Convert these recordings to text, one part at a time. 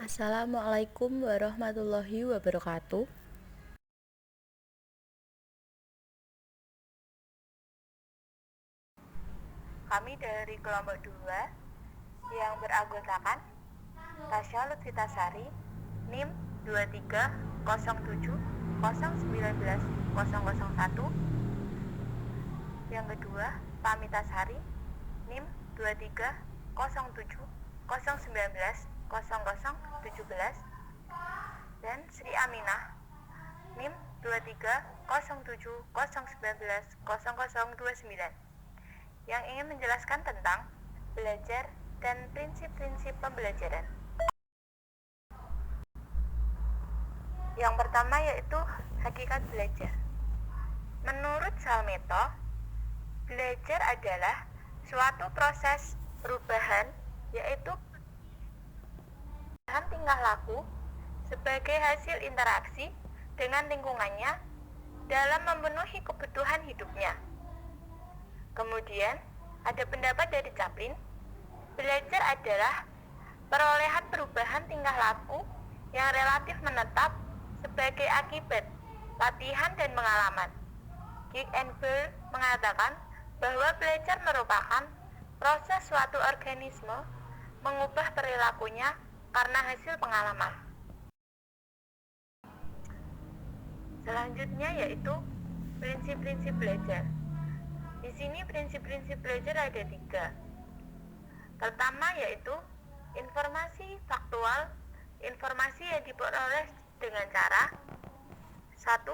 Assalamualaikum warahmatullahi wabarakatuh. Kami dari kelompok 2 yang beranggotakan Tasya Lutfitasari, NIM 23070190001. Yang kedua, Pamitasari, NIM 23070190017. Dan Sri Aminah, NIM 23070190029, yang ingin menjelaskan tentang belajar dan prinsip-prinsip pembelajaran. Yang pertama yaitu hakikat belajar. Menurut Salmeto, belajar adalah suatu proses perubahan, yaitu perubahan tingkah laku sebagai hasil interaksi dengan lingkungannya dalam memenuhi kebutuhan hidupnya. Kemudian, ada pendapat dari Chaplin, belajar adalah perolehan perubahan tingkah laku yang relatif menetap sebagai akibat latihan dan pengalaman. Gig and Bell mengatakan bahwa belajar merupakan proses suatu organisme mengubah perilakunya karena hasil pengalaman. Selanjutnya yaitu prinsip-prinsip belajar. Di sini prinsip-prinsip belajar ada 3. Pertama yaitu informasi faktual, informasi yang diperoleh dengan cara 1.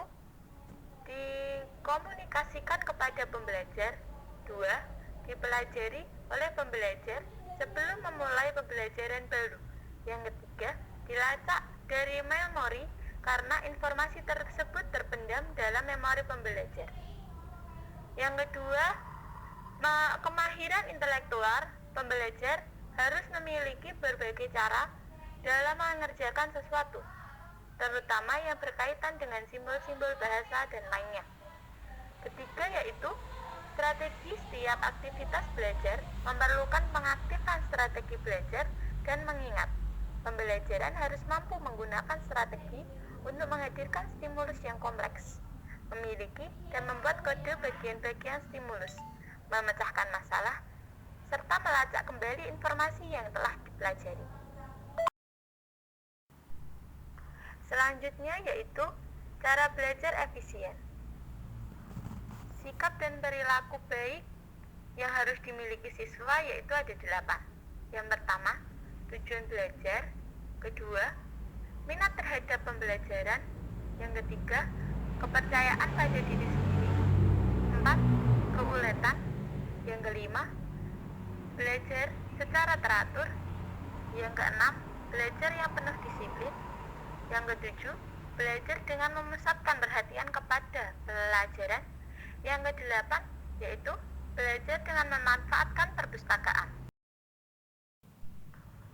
Dikomunikasikan kepada pembelajar. 2. Dipelajari oleh pembelajar sebelum memulai pembelajaran baru. Yang ketiga, dilacak dari memori karena informasi tersebut terpendam dalam memori pembelajar. Yang kedua, kemahiran intelektual pembelajar harus memiliki berbagai cara dalam mengerjakan sesuatu, terutama yang berkaitan dengan simbol-simbol bahasa dan lainnya. Ketiga yaitu strategi setiap aktivitas belajar memerlukan pengaktifan strategi belajar dan mengingat. Pembelajaran harus mampu menggunakan strategi untuk menghadirkan stimulus yang kompleks, memiliki dan membuat kode bagian-bagian stimulus, memecahkan masalah, serta melacak kembali informasi yang telah dipelajari. Selanjutnya yaitu cara belajar efisien. Sikap dan perilaku baik yang harus dimiliki siswa yaitu ada 8. Yang pertama, tujuan belajar. Kedua, minat terhadap pembelajaran. Yang ketiga, kepercayaan pada diri sendiri. 4. Keuletan. Yang kelima, belajar secara teratur. Yang keenam, belajar yang penuh disiplin. Yang ketujuh, belajar dengan memusatkan perhatian kepada pelajaran. Yang kedelapan, yaitu belajar dengan memanfaatkan perpustakaan.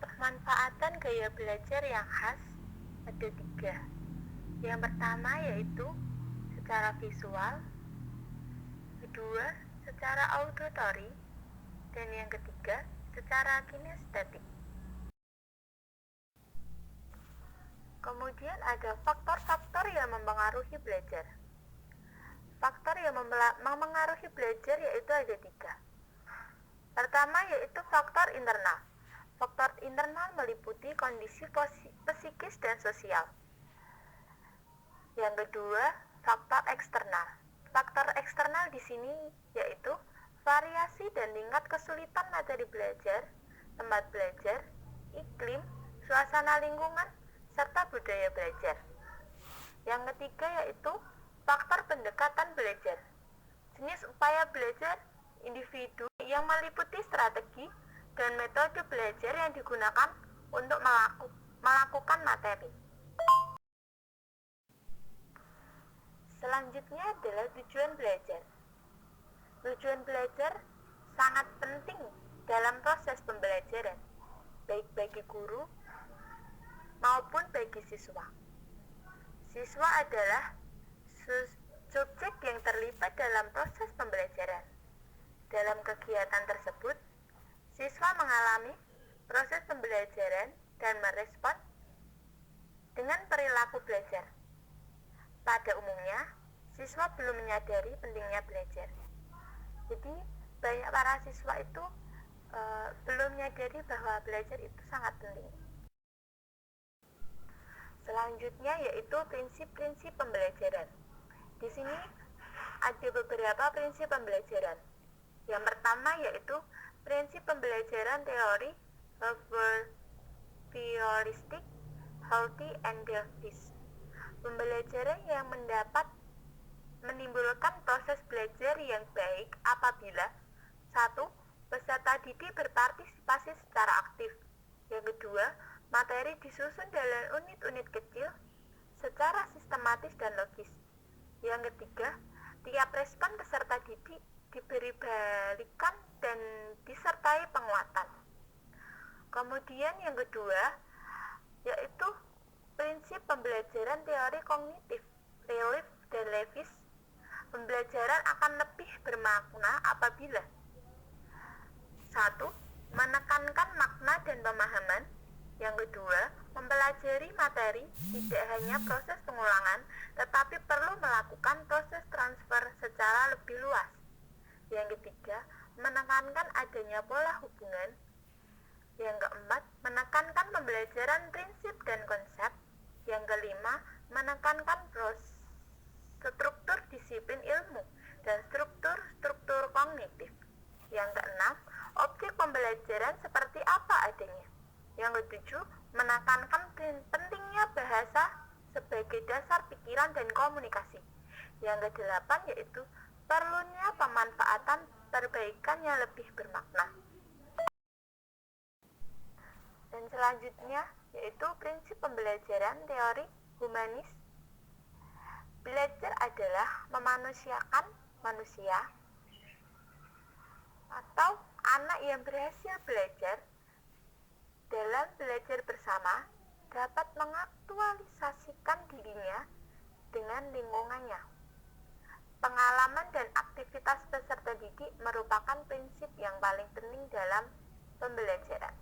Pemanfaatan gaya belajar yang khas ada 3. Yang pertama yaitu secara visual, kedua secara auditory, dan yang ketiga secara kinestetik. Kemudian ada faktor-faktor yang mempengaruhi belajar. Faktor yang mempengaruhi belajar yaitu ada 3. Pertama yaitu faktor internal. Faktor internal meliputi kondisi psikis dan sosial. Yang kedua, faktor eksternal. Faktor eksternal di sini yaitu variasi dan tingkat kesulitan materi belajar, tempat belajar, iklim, suasana lingkungan, serta budaya belajar. Yang ketiga yaitu faktor pendekatan belajar. Jenis upaya belajar individu yang meliputi strategi dan metode belajar yang digunakan untuk melakukan materi. Selanjutnya adalah tujuan belajar. Tujuan belajar sangat penting dalam proses pembelajaran, baik bagi guru maupun bagi siswa. Siswa adalah subjek yang terlibat dalam proses pembelajaran. Dalam kegiatan tersebut, siswa mengalami proses pembelajaran dan merespon dengan perilaku belajar. Pada umumnya, siswa belum menyadari pentingnya belajar. Jadi, banyak para siswa itu belum menyadari bahwa belajar itu sangat penting. Selanjutnya yaitu prinsip-prinsip pembelajaran. Di sini ada beberapa prinsip pembelajaran. Yang pertama yaitu prinsip pembelajaran teori behavioristik, healthy and delphish. Pembelajaran yang menimbulkan proses belajar yang baik apabila 1. Peserta didik berpartisipasi secara aktif. Yang kedua, materi disusun dalam unit-unit kecil secara sistematis dan logis. Yang ketiga, tiap respon peserta didik diberi balikan dan disertai penguatan. Kemudian yang kedua, yaitu prinsip pembelajaran teori kognitif, Relief dan Levis. Pembelajaran akan lebih bermakna apabila 1. Menekankan makna dan pemahaman. Yang kedua, mempelajari materi tidak hanya proses pengulangan, tetapi perlu melakukan proses transfer secara lebih luas. Yang ketiga, menekankan adanya pola hubungan. Yang keempat, menekankan pembelajaran prinsip dan konsep. Yang kelima, menekankan struktur disiplin ilmu dan struktur kognitif. Yang keenam, objek pembelajaran seperti apa adanya. Yang ketujuh, menekankan pentingnya bahasa sebagai dasar pikiran dan komunikasi. Yang kedelapan yaitu perlunya pemanfaatan perbaikan yang lebih bermakna. Dan selanjutnya yaitu prinsip pembelajaran teori humanis. Belajar adalah memanusiakan manusia atau anak yang berhasil belajar dalam belajar bersama dapat mengaktualisasikan dirinya dengan lingkungannya. Pengalaman dan aktivitas peserta didik merupakan prinsip yang paling penting dalam pembelajaran.